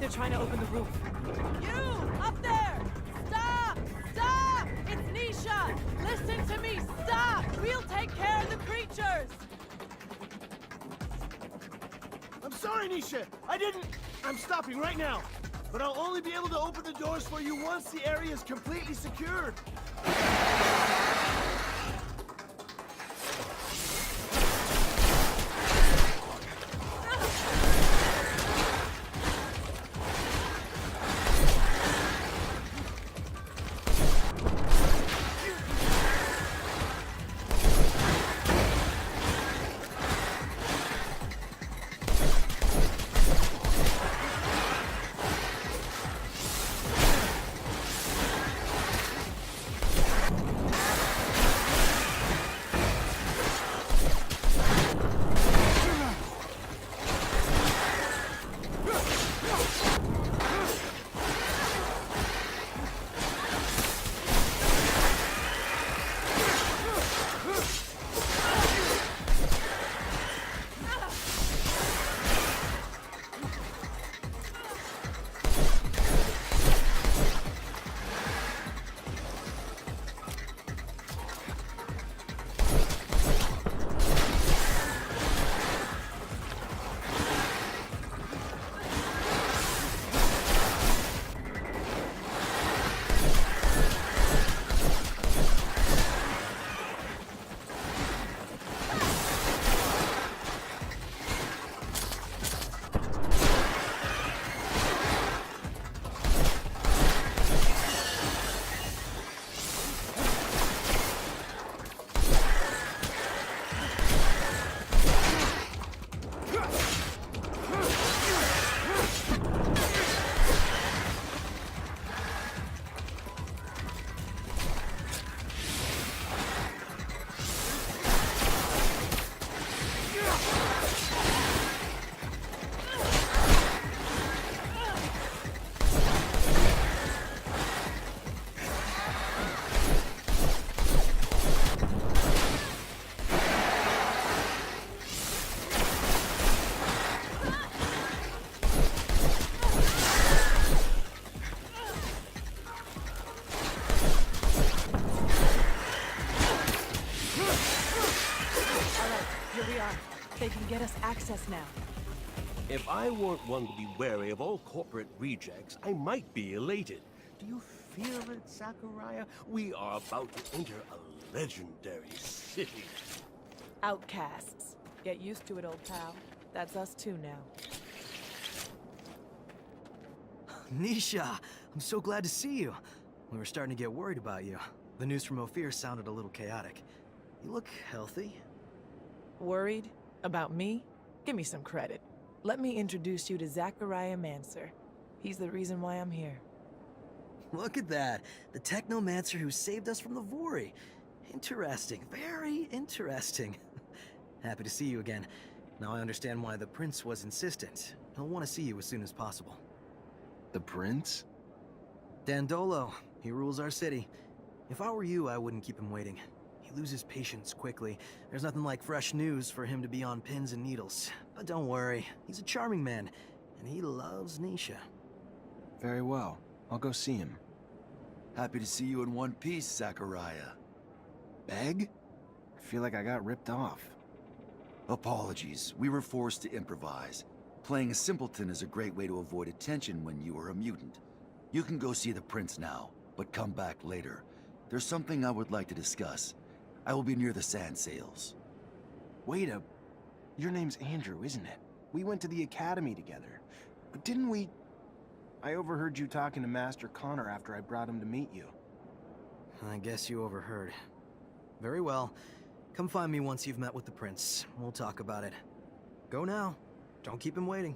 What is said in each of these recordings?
They're trying to open the roof. You! Up there! Stop! Stop! It's Nisha! Listen to me! Stop! We'll take care of the creatures! I'm sorry, Nisha! I didn't... I'm stopping right now. But I'll only be able to open the doors for you once the area is completely secured. we are. They can get us access now. If I weren't one to be wary of all corporate rejects, I might be elated. Do you feel it, Zachariah? We are about to enter a legendary city. Outcasts. Get used to it, old pal. That's us too now. Nisha, I'm so glad to see you. We were starting to get worried about you. The news from Ophir sounded a little chaotic. You look healthy. Worried? About me? Give me some credit. Let me introduce you to Zachariah Mancer. He's the reason why I'm here. Look at that. The Technomancer who saved us from the Vori. Interesting. Very interesting. Happy to see you again. Now I understand why the Prince was insistent. He'll want to see you as soon as possible. The Prince? Dandolo. He rules our city. If I were you, I wouldn't keep him waiting. He loses patience quickly. There's nothing like fresh news for him to be on pins and needles. But don't worry. He's a charming man. And he loves Nisha. Very well. I'll go see him. Happy to see you in one piece, Zachariah. Beg? I feel like I got ripped off. Apologies. We were forced to improvise. Playing a simpleton is a great way to avoid attention when you are a mutant. You can go see the Prince now, but come back later. There's something I would like to discuss. I will be near the sand sails. Wait a... Your name's Andrew, isn't it? We went to the academy together. But didn't we... I overheard you talking to Master Connor after I brought him to meet you. I guess you overheard. Very well. Come find me once you've met with the Prince. We'll talk about it. Go now. Don't keep him waiting.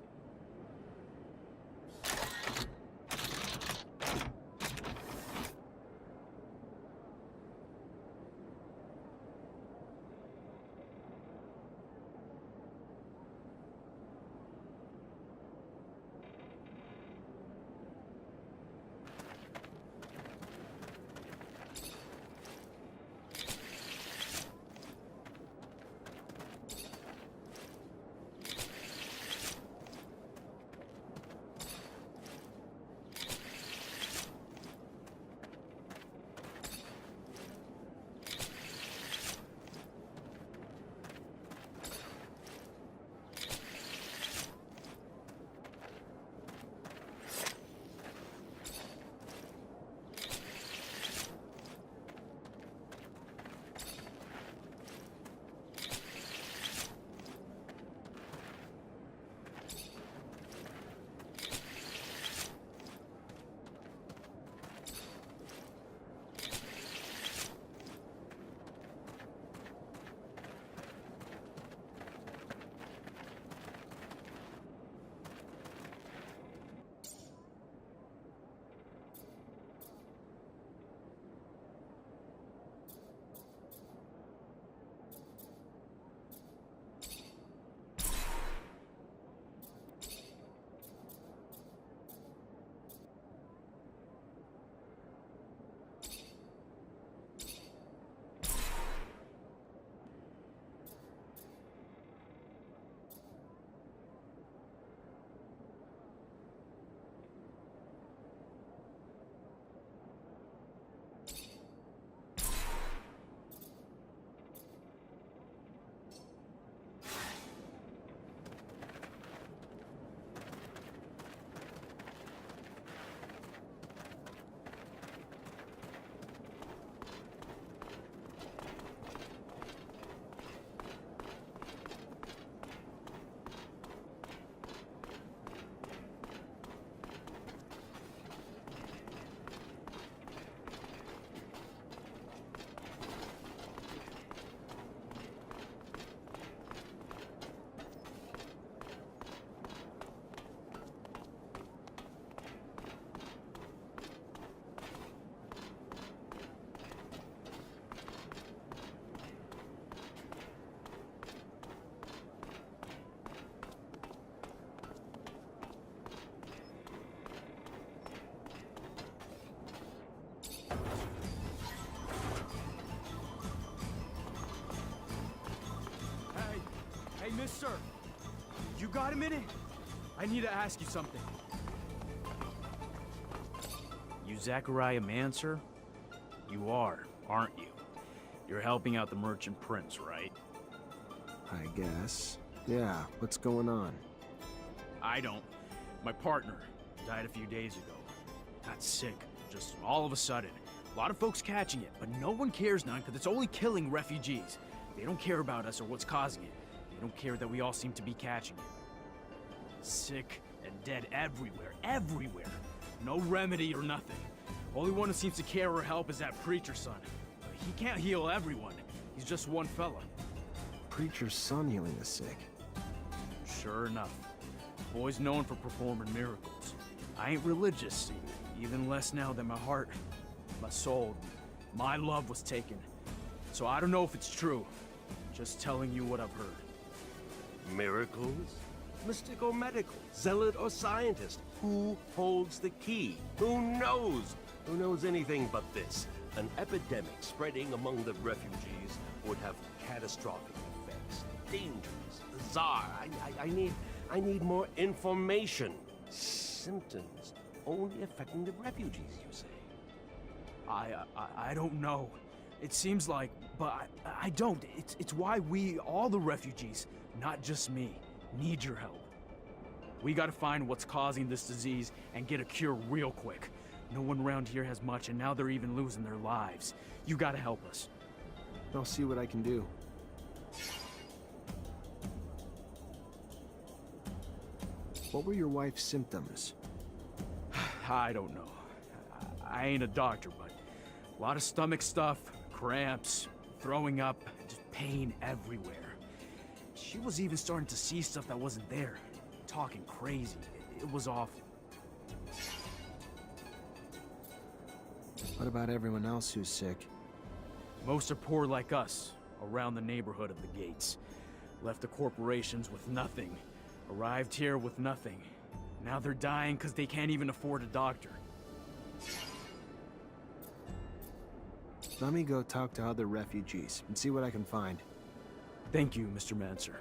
Hey, mister! You got a minute? I need to ask you something. You Zachariah Mancer? You are, aren't you? You're helping out the Merchant Prince, right? I guess. Yeah, what's going on? I don't. My partner died a few days ago. Got sick, just all of a sudden. A lot of folks catching it, but no one cares now because it's only killing refugees. They don't care about us or what's causing it. They don't care that we all seem to be catching it. Sick and dead everywhere, everywhere. No remedy or nothing. Only one who seems to care or help is that preacher's son. But he can't heal everyone. He's just one fella. Preacher's son healing the sick. Sure enough. The boy's known for performing miracles. I ain't religious, even less now that my heart, my soul, my love was taken. So I don't know if it's true. Just telling you what I've heard. Miracles? Mystic or medical? Zealot or scientist? Who holds the key? Who knows? Who knows anything but this? An epidemic spreading among the refugees would have catastrophic effects. Dangerous, bizarre. I need more information. Symptoms only affecting the refugees, you say? I don't know. It seems like, but I don't. It's why we, all the refugees, not just me, need your help. We gotta find what's causing this disease and get a cure real quick. No one around here has much, and now they're even losing their lives. You gotta help us. I'll see what I can do. What were your wife's symptoms? I don't know. I ain't a doctor, but a lot of stomach stuff, cramps, throwing up, just pain everywhere. She was even starting to see stuff that wasn't there, talking crazy. It was awful. What about everyone else who's sick? Most are poor like us, around the neighborhood of the gates. Left the corporations with nothing. Arrived here with nothing. Now they're dying because they can't even afford a doctor. Let me go talk to other refugees and see what I can find. Thank you, Mr. Mancer.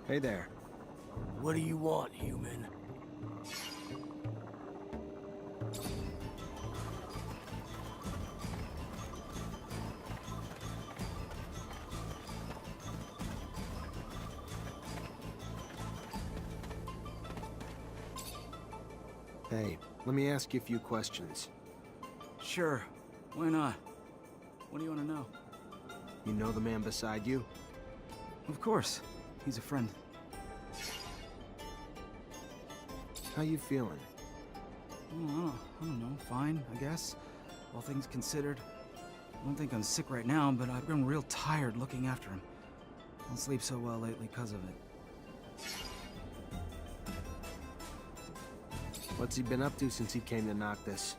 Hey there. What do you want, human? Hey, let me ask you a few questions. Sure. Why not? What do you want to know? You know the man beside you? Of course. He's a friend. How you feeling? I don't know. Fine, I guess. All things considered. I don't think I'm sick right now, but I've been real tired looking after him. Don't sleep so well lately because of it. What's he been up to since he came to knock this?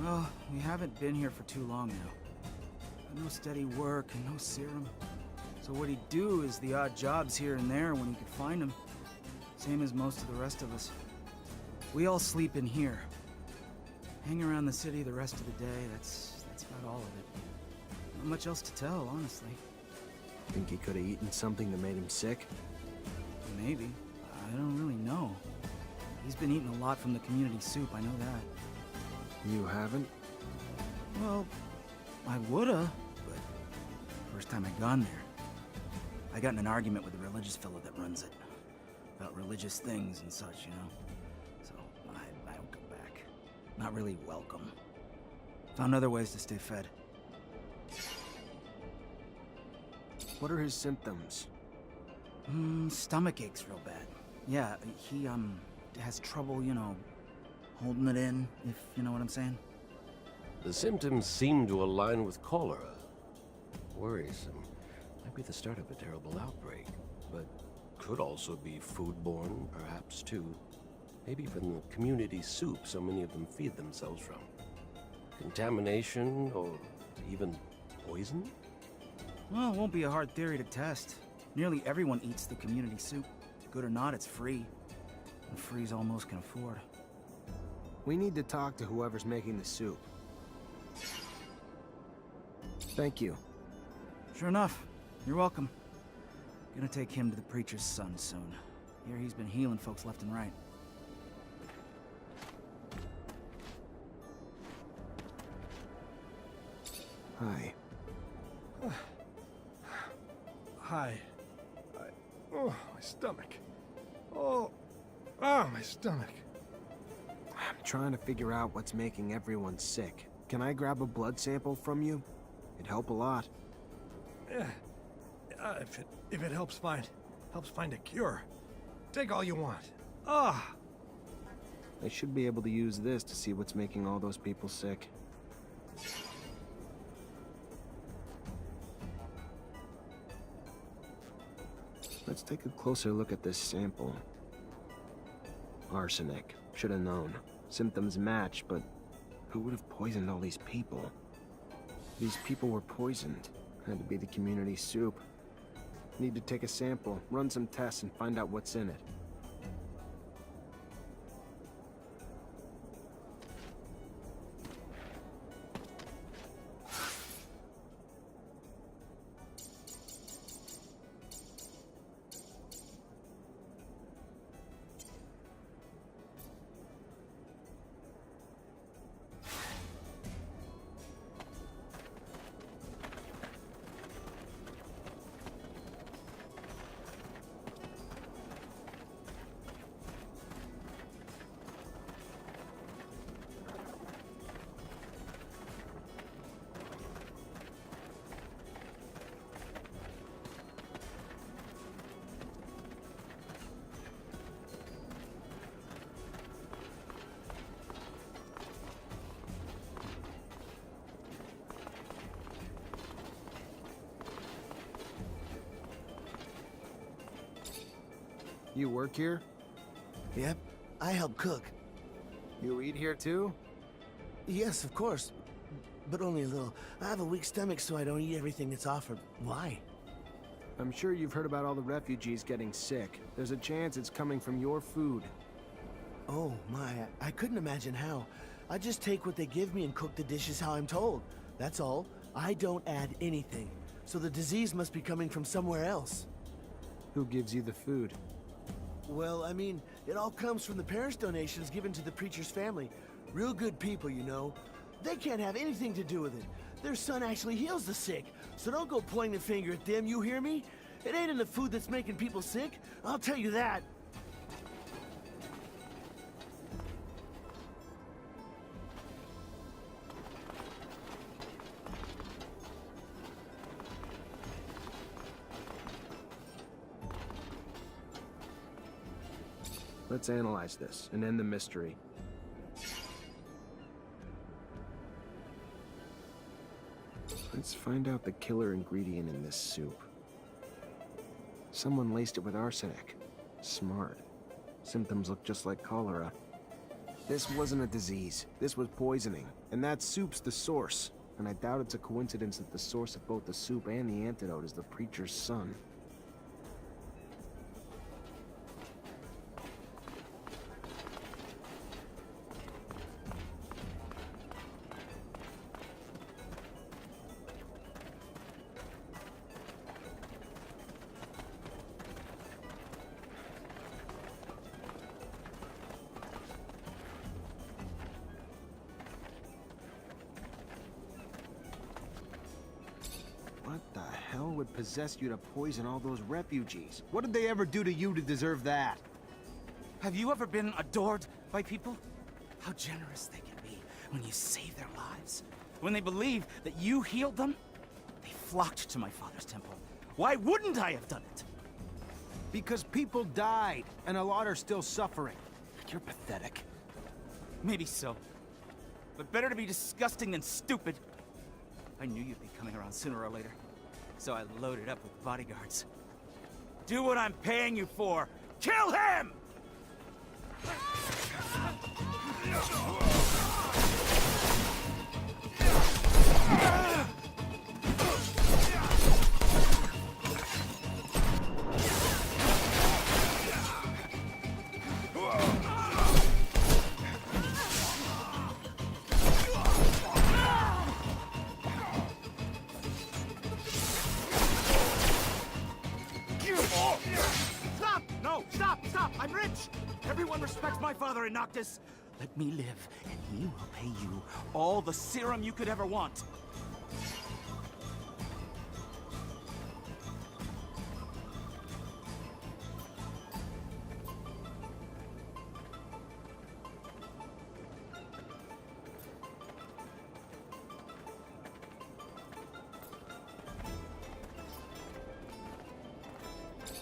Well, we haven't been here for too long now. No steady work and no serum. So what he'd do is the odd jobs here and there when he could find them. Same as most of the rest of us. We all sleep in here. Hang around the city the rest of the day, that's about all of it. much else to tell, honestly. Think he could have eaten something that made him sick? Maybe. I don't really know. He's been eating a lot from the community soup, I know that. You haven't? Well, I woulda, but first time I gone there, I got in an argument with the religious fellow that runs it. About religious things and such, you know? So, I don't go back. Not really welcome. Found other ways to stay fed. What are his symptoms? Stomach aches real bad. Yeah, he, has trouble, you know, holding it in, if you know what I'm saying. The symptoms seem to align with cholera. Worrisome. Might be the start of a terrible outbreak, but could also be foodborne, perhaps, too. Maybe from the community soup so many of them feed themselves from. Contamination, or even poison? Well, it won't be a hard theory to test. Nearly everyone eats the community soup. Good or not, it's free. And free's all most can afford. We need to talk to whoever's making the soup. Thank you. Sure enough. You're welcome. Gonna take him to the preacher's son soon. Here he's been healing folks left and right. Hi. Hi. Oh, my stomach. Oh, my stomach. I'm trying to figure out what's making everyone sick. Can I grab a blood sample from you? It'd help a lot. Yeah. If it helps find a cure. Take all you want. Ah. I should be able to use this to see what's making all those people sick. Let's take a closer look at this sample. Arsenic. Should have known. Symptoms match, but who would have poisoned all these people? These people were poisoned. Had to be the community soup. Need to take a sample, run some tests, and find out what's in it. You work here? Yep, I help cook. You eat here too? Yes, of course. But only a little. I have a weak stomach, so I don't eat everything that's offered. Why? I'm sure you've heard about all the refugees getting sick. There's a chance it's coming from your food. Oh, my. I couldn't imagine how. I just take what they give me and cook the dishes how I'm told. That's all. I don't add anything. So the disease must be coming from somewhere else. Who gives you the food? Well, I mean, it all comes from the parents' donations given to the preacher's family. Real good people, you know. They can't have anything to do with it. Their son actually heals the sick, so don't go pointing the finger at them, you hear me? It ain't in the food that's making people sick, I'll tell you that. Let's analyze this and end the mystery. Let's find out the killer ingredient in this soup. Someone laced it with arsenic. Smart. Symptoms look just like cholera. This wasn't a disease. This was poisoning. And that soup's the source. And I doubt it's a coincidence that the source of both the soup and the antidote is the preacher's son. What the hell would possess you to poison all those refugees? What did they ever do to you to deserve that? Have you ever been adored by people? How generous they can be when you save their lives. When they believe that you healed them, they flocked to my father's temple. Why wouldn't I have done it? Because people died, and a lot are still suffering. You're pathetic. Maybe so. But better to be disgusting than stupid. I knew you'd be coming around sooner or later, so I loaded up with bodyguards. Do what I'm paying you for! Kill him! Stop! No! Stop! Stop! I'm rich! Everyone respects my father in Noctis. Let me live, and he will pay you all the serum you could ever want.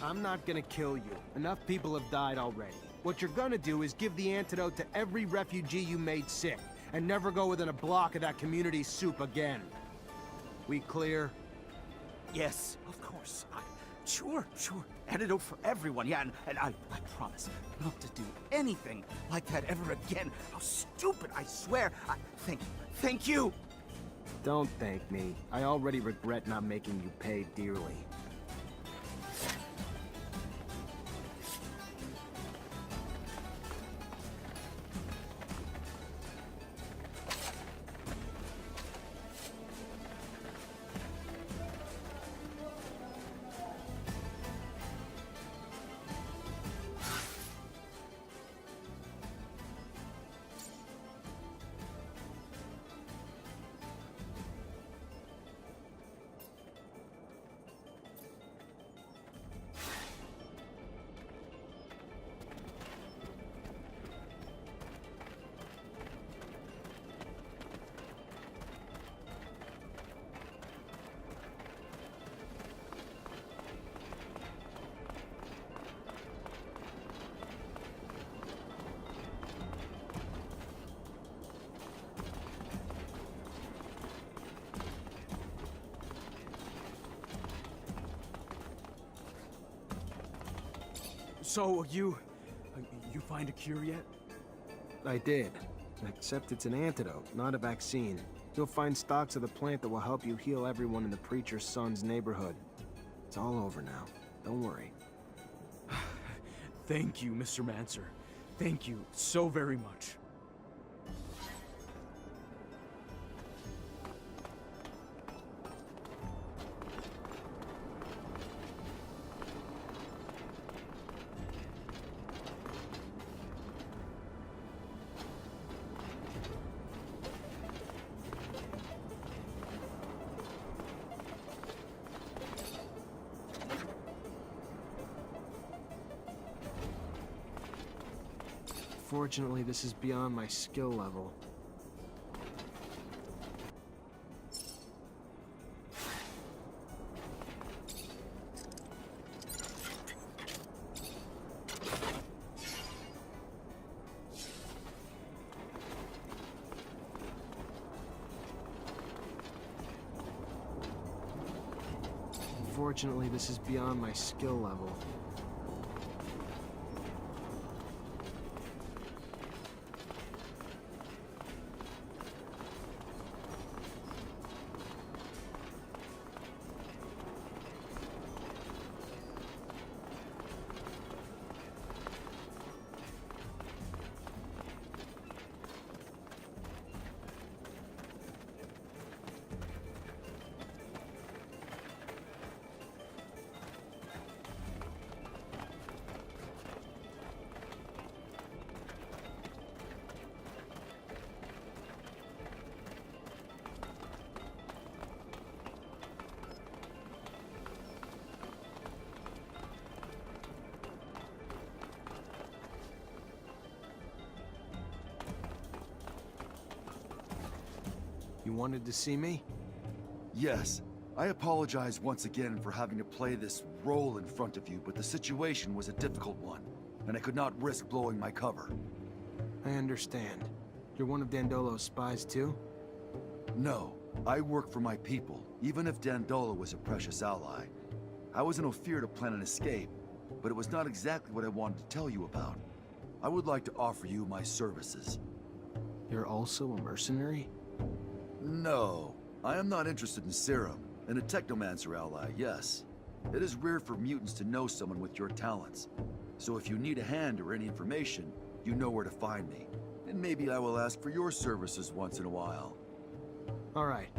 I'm not gonna kill you. Enough people have died already. What you're gonna do is give the antidote to every refugee you made sick, and never go within a block of that community soup again. We clear? Yes, of course. Sure. Antidote for everyone, yeah, and I promise not to do anything like that ever again. How stupid, I swear. Thank you. Don't thank me. I already regret not making you pay dearly. So, you find a cure yet? I did. Except it's an antidote, not a vaccine. You'll find stocks of the plant that will help you heal everyone in the preacher's son's neighborhood. It's all over now. Don't worry. Thank you, Mr. Mancer. Thank you so very much. Fortunately, this is beyond my skill level. Unfortunately, this is beyond my skill level. wanted to see me? Yes. I apologize once again for having to play this role in front of you, but the situation was a difficult one, and I could not risk blowing my cover. I understand. You're one of Dandolo's spies too? No, I work for my people, even if Dandolo was a precious ally. I was in Ophir to plan an escape, but it was not exactly what I wanted to tell you about. I would like to offer you my services. You're also a mercenary? No, I am not interested in serum. And a Technomancer ally, yes. It is rare for mutants to know someone with your talents. So if you need a hand or any information, you know where to find me. And maybe I will ask for your services once in a while. All right.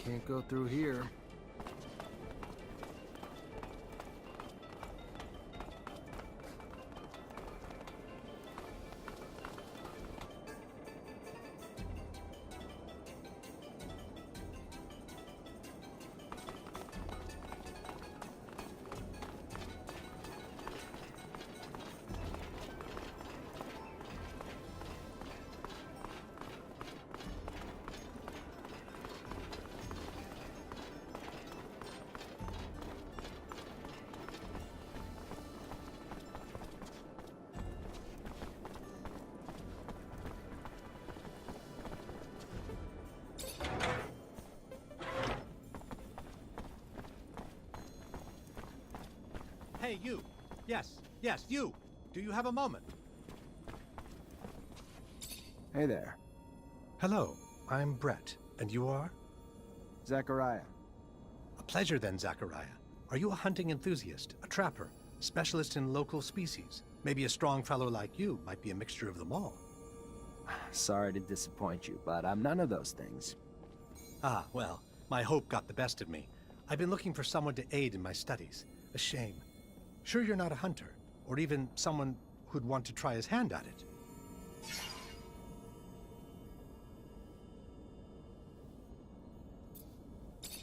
Can't go through here. Hey, you! Yes, you! Do you have a moment? Hey there. Hello, I'm Brett, and you are? Zachariah. A pleasure then, Zachariah. Are you a hunting enthusiast, a trapper, specialist in local species? Maybe a strong fellow like you might be a mixture of them all. Sorry to disappoint you, but I'm none of those things. Ah, well, my hope got the best of me. I've been looking for someone to aid in my studies. A shame. Sure you're not a hunter, or even someone who'd want to try his hand at it?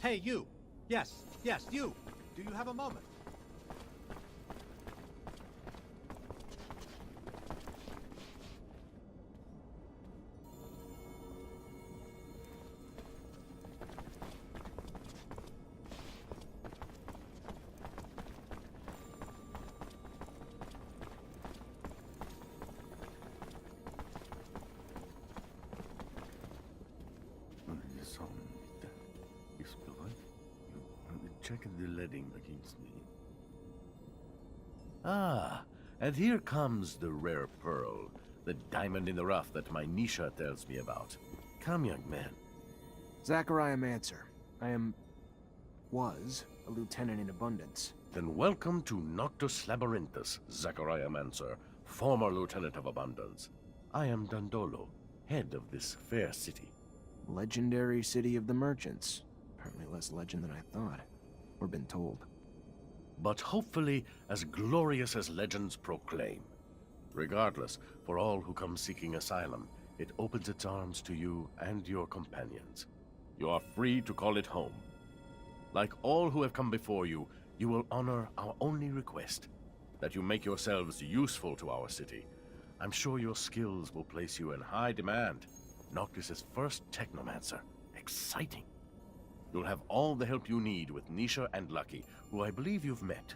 Hey, you! Yes, you! Do you have a moment? Check the leading against me. Ah, and here comes the rare pearl, the diamond in the rough that my Nisha tells me about. Come, young man. Zachariah Mancer. was a lieutenant in Abundance. Then welcome to Noctus Labyrinthus, Zachariah Mancer, former lieutenant of Abundance. I am Dandolo, head of this fair city. Legendary city of the merchants. Apparently less legend than I thought. Or been told. But hopefully as glorious as legends proclaim. Regardless, for all who come seeking asylum, it opens its arms to you and your companions. You are free to call it home. Like all who have come before you, you will honor our only request, that you make yourselves useful to our city. I'm sure your skills will place you in high demand. Noctis' first Technomancer. Exciting. You'll have all the help you need with Nisha and Lucky, who I believe you've met.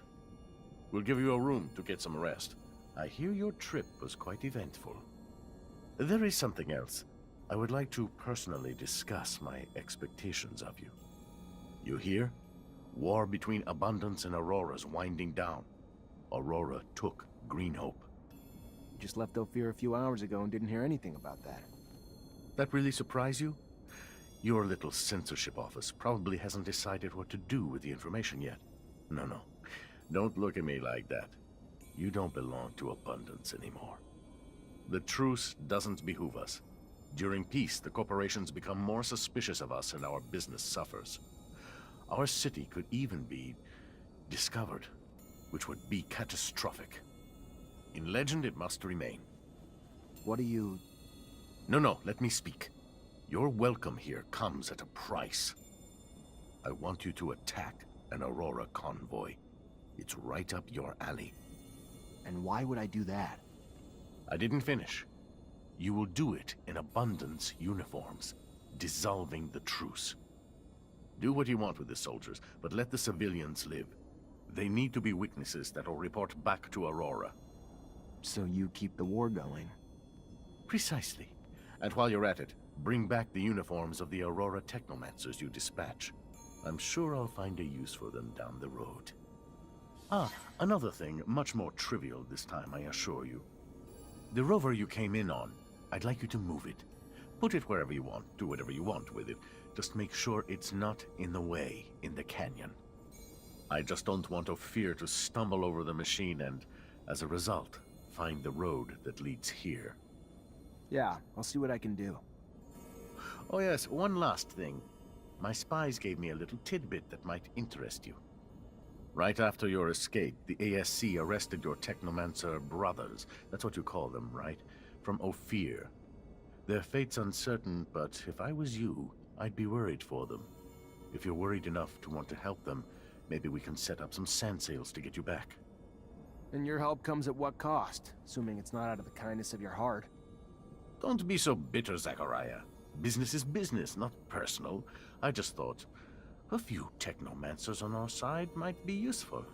We'll give you a room to get some rest. I hear your trip was quite eventful. There is something else. I would like to personally discuss my expectations of you. You hear? War between Abundance and Aurora's winding down. Aurora took Green Hope. You just left Ophir a few hours ago and didn't hear anything about that. That really surprise you? Your little censorship office probably hasn't decided what to do with the information yet. No. Don't look at me like that. You don't belong to Abundance anymore. The truce doesn't behoove us. During peace, the corporations become more suspicious of us and our business suffers. Our city could even be discovered, which would be catastrophic. In legend, it must remain. What do you... No, let me speak. Your welcome here comes at a price. I want you to attack an Aurora convoy. It's right up your alley. And why would I do that? I didn't finish. You will do it in Abundance uniforms, dissolving the truce. Do what you want with the soldiers, but let the civilians live. They need to be witnesses that will report back to Aurora. So you keep the war going? Precisely. And while you're at it, bring back the uniforms of the Aurora Technomancers you dispatch. I'm sure I'll find a use for them down the road. Another thing, much more trivial this time, I assure you. The rover you came in on, I'd like you to move it. Put it wherever you want, do whatever you want with it. Just make sure it's not in the way in the canyon. I just don't want Ophir to stumble over the machine and, as a result, find the road that leads here. Yeah, I'll see what I can do. Oh yes, one last thing. My spies gave me a little tidbit that might interest you. Right after your escape, the ASC arrested your Technomancer brothers. That's what you call them, right? From Ophir. Their fate's uncertain, but if I was you, I'd be worried for them. If you're worried enough to want to help them, maybe we can set up some sand sails to get you back. And your help comes at what cost? Assuming it's not out of the kindness of your heart. Don't be so bitter, Zachariah. Business is business, not personal. I just thought a few Technomancers on our side might be useful.